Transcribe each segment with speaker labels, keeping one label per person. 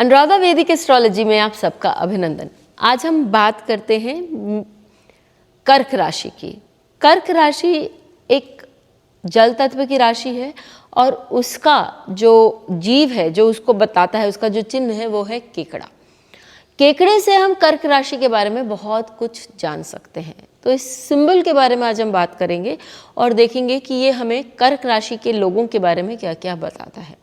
Speaker 1: अनुराधा वैदिक एस्ट्रोलॉजी में आप सबका अभिनंदन। आज हम बात करते हैं कर्क राशि की। कर्क राशि एक जल तत्व की राशि है और उसका जो जीव है, जो उसको बताता है, उसका जो चिन्ह है वो है केकड़ा। केकड़े से हम कर्क राशि के बारे में बहुत कुछ जान सकते हैं। तो इस सिंबल के बारे में आज हम बात करेंगे और देखेंगे कि ये हमें कर्क राशि के लोगों के बारे में क्या क्या बताता है।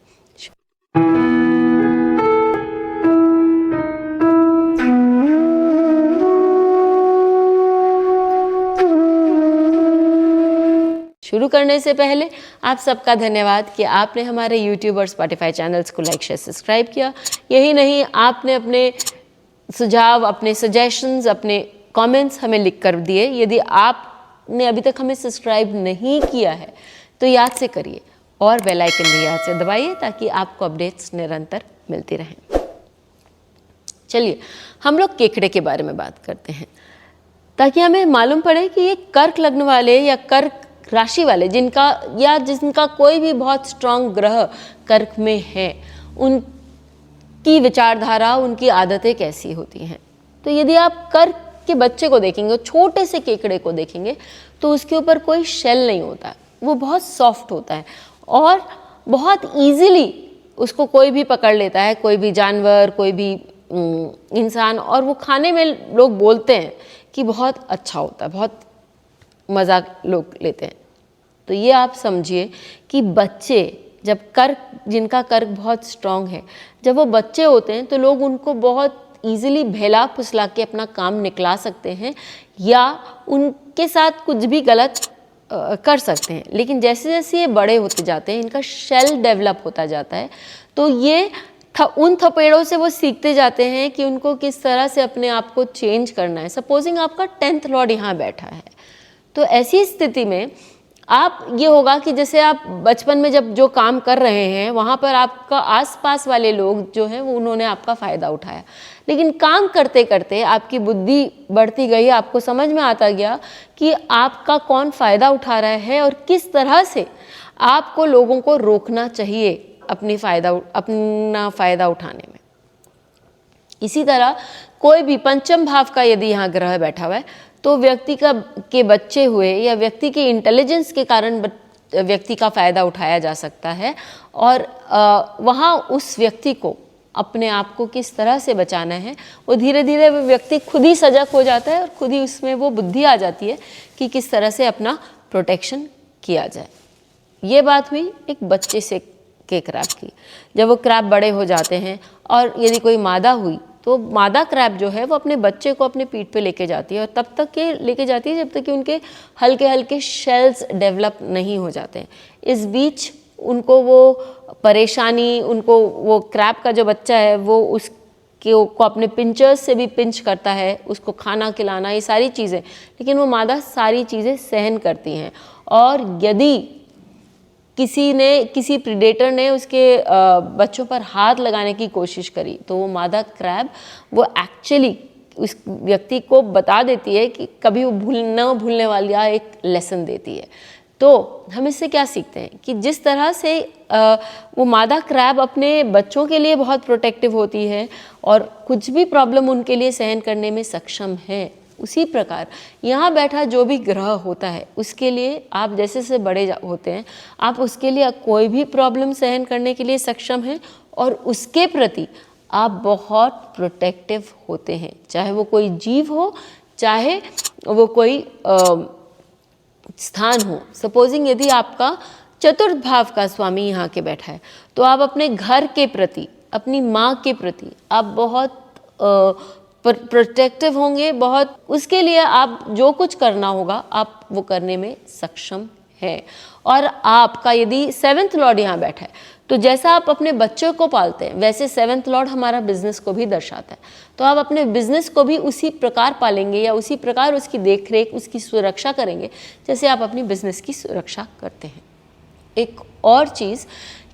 Speaker 1: शुरू करने से पहले आप सबका धन्यवाद कि आपने हमारे YouTube और Spotify चैनल्स को लाइक शेयर सब्सक्राइब किया। यही नहीं, आपने अपने सुझाव, अपने सजेशंस, अपने कमेंट्स हमें लिख कर दिए। यदि आपने अभी तक हमें सब्सक्राइब नहीं किया है तो याद से करिए और बेल आइकन भी याद से दबाइए ताकि आपको अपडेट्स निरंतर मिलती रहें। चलिए हम लोग केकड़े के बारे में बात करते हैं ताकि हमें मालूम पड़े कि ये कर्क लग्न वाले या कर्क राशि वाले जिनका कोई भी बहुत स्ट्रांग ग्रह कर्क में है, उनकी विचारधारा, उनकी आदतें कैसी होती हैं। तो यदि आप कर्क के बच्चे को देखेंगे, छोटे से केकड़े को देखेंगे, तो उसके ऊपर कोई शेल नहीं होता है, वो बहुत सॉफ्ट होता है और बहुत ईजिली उसको कोई भी पकड़ लेता है, कोई भी जानवर, कोई भी इंसान। और वो खाने में लोग बोलते हैं कि बहुत अच्छा होता है, बहुत मज़ा लोग लेते हैं। तो ये आप समझिए कि बच्चे जब जिनका कर्क बहुत स्ट्रांग है, जब वो बच्चे होते हैं तो लोग उनको बहुत ईजिली बहला फुसला के अपना काम निकला सकते हैं या उनके साथ कुछ भी गलत कर सकते हैं। लेकिन जैसे जैसे ये बड़े होते जाते हैं, इनका शेल डेवलप होता जाता है, तो ये उन थपेड़ों से वो सीखते जाते हैं कि उनको किस तरह से अपने आप को चेंज करना है। सपोजिंग आपका 10th लॉर्ड यहाँ बैठा है, तो ऐसी स्थिति में आप ये होगा कि जैसे आप बचपन में जब जो काम कर रहे हैं वहाँ पर आपका आसपास वाले लोग जो हैं वो उन्होंने आपका फ़ायदा उठाया, लेकिन काम करते करते आपकी बुद्धि बढ़ती गई, आपको समझ में आता गया कि आपका कौन फ़ायदा उठा रहा है और किस तरह से आपको लोगों को रोकना चाहिए अपना फ़ायदा उठाने में। इसी तरह कोई भी पंचम भाव का यदि यहाँ ग्रह बैठा हुआ है तो व्यक्ति के बच्चे हुए या व्यक्ति के इंटेलिजेंस के कारण व्यक्ति का फ़ायदा उठाया जा सकता है और वहाँ उस व्यक्ति को अपने आप को किस तरह से बचाना है, वो धीरे धीरे वो व्यक्ति खुद ही सजग हो जाता है और खुद ही उसमें वो बुद्धि आ जाती है कि किस तरह से अपना प्रोटेक्शन किया जाए। ये बात हुई एक बच्चे से के क्रैब की। जब वो क्रैब बड़े हो जाते हैं और यदि कोई मादा हुई तो मादा क्रैब जो है वो अपने बच्चे को अपने पीठ पे लेके जाती है और तब तक के लेके जाती है जब तक कि उनके हल्के हल्के शेल्स डेवलप नहीं हो जाते हैं। इस बीच उनको वो परेशानी, उनको वो क्रैब का जो बच्चा है वो को अपने पिंचर्स से भी पिंच करता है, उसको खाना खिलाना, ये सारी चीज़ें, लेकिन वो मादा सारी चीज़ें सहन करती हैं। और यदि किसी प्रीडेटर ने उसके बच्चों पर हाथ लगाने की कोशिश करी तो वो मादा क्रैब वो एक्चुअली उस व्यक्ति को बता देती है कि कभी वो न भूलने वाला एक लेसन देती है। तो हम इससे क्या सीखते हैं कि जिस तरह से वो मादा क्रैब अपने बच्चों के लिए बहुत प्रोटेक्टिव होती है और कुछ भी प्रॉब्लम उनके लिए सहन करने में सक्षम है, उसी प्रकार यहाँ बैठा जो भी ग्रह होता है उसके लिए आप जैसे से बड़े होते हैं आप उसके लिए कोई भी प्रॉब्लम सहन करने के लिए सक्षम हैं और उसके प्रति आप बहुत प्रोटेक्टिव होते हैं, चाहे वो कोई जीव हो, चाहे वो कोई स्थान हो। सपोजिंग यदि आपका चतुर्थ भाव का स्वामी यहाँ के बैठा है तो आप अपने घर के प्रति, अपनी माँ के प्रति आप बहुत प्रोटेक्टिव होंगे, बहुत उसके लिए आप जो कुछ करना होगा आप वो करने में सक्षम है। और आपका यदि 7th लॉर्ड यहाँ बैठा है तो जैसा आप अपने बच्चों को पालते हैं वैसे 7th लॉर्ड हमारा बिजनेस को भी दर्शाता है, तो आप अपने बिजनेस को भी उसी प्रकार पालेंगे या उसी प्रकार उसकी देख रेख, उसकी सुरक्षा करेंगे जैसे आप अपनी बिजनेस की सुरक्षा करते हैं। एक और चीज़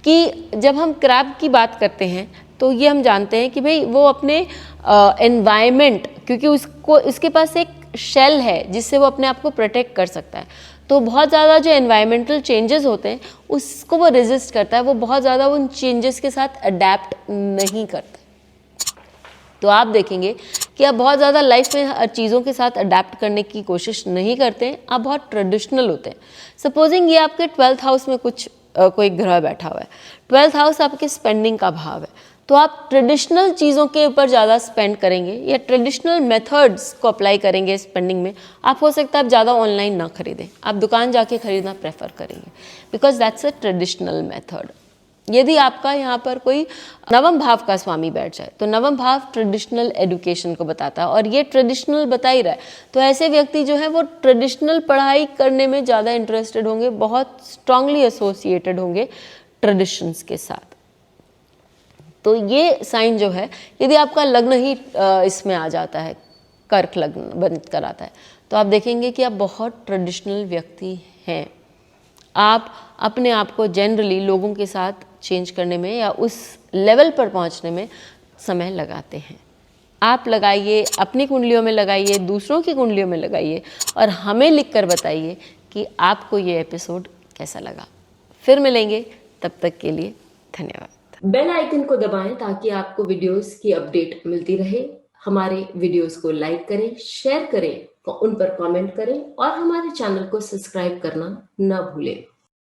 Speaker 1: कि जब हम क्रैब की बात करते हैं तो ये हम जानते हैं कि भाई वो अपने एनवायरनमेंट, क्योंकि उसके पास एक शेल है जिससे वो अपने आप को प्रोटेक्ट कर सकता है, तो बहुत ज़्यादा जो एनवायरमेंटल चेंजेस होते हैं उसको वो रेजिस्ट करता है, वो बहुत ज़्यादा उन चेंजेस के साथ अडेप्ट नहीं करता। तो आप देखेंगे कि आप बहुत ज़्यादा लाइफ में हर चीज़ों के साथ अडेप्ट करने की कोशिश नहीं करते हैं, आप बहुत ट्रेडिशनल होते हैं। सपोजिंग ये आपके 12th हाउस में कुछ कोई ग्रह बैठा हुआ है, 12th हाउस आपके स्पेंडिंग का भाव है, तो आप ट्रेडिशनल चीज़ों के ऊपर ज़्यादा स्पेंड करेंगे या ट्रेडिशनल मेथड्स को अप्लाई करेंगे स्पेंडिंग में। आप हो सकता है आप ज़्यादा ऑनलाइन ना खरीदें, आप दुकान जाके खरीदना प्रेफर करेंगे, because that's a traditional method. यदि आपका यहाँ पर कोई नवम भाव का स्वामी बैठ जाए, तो नवम भाव ट्रेडिशनल एजुकेशन को बताता है और ये ट्रेडिशनल बता ही रहा है, तो ऐसे व्यक्ति जो है वो ट्रेडिशनल पढ़ाई करने में ज़्यादा इंटरेस्टेड होंगे, बहुत स्ट्रांगली एसोसिएटेड होंगे ट्रेडिशंस के साथ। तो ये साइन जो है, यदि आपका लग्न ही इसमें आ जाता है, कर्क लग्न बन कर आता है, तो आप देखेंगे कि आप बहुत ट्रेडिशनल व्यक्ति हैं। आप अपने आप को जनरली लोगों के साथ चेंज करने में या उस लेवल पर पहुंचने में समय लगाते हैं। आप लगाइए, अपनी कुंडलियों में लगाइए, दूसरों की कुंडलियों में लगाइए और हमें लिखकर बताइए कि आपको ये एपिसोड कैसा लगा। फिर मिलेंगे, तब तक के लिए धन्यवाद। बेल आइकन को दबाएं ताकि आपको वीडियोस की अपडेट मिलती रहे। हमारे वीडियोस को लाइक करें, शेयर करें, उन पर कमेंट करें और हमारे चैनल को सब्सक्राइब करना न भूलें।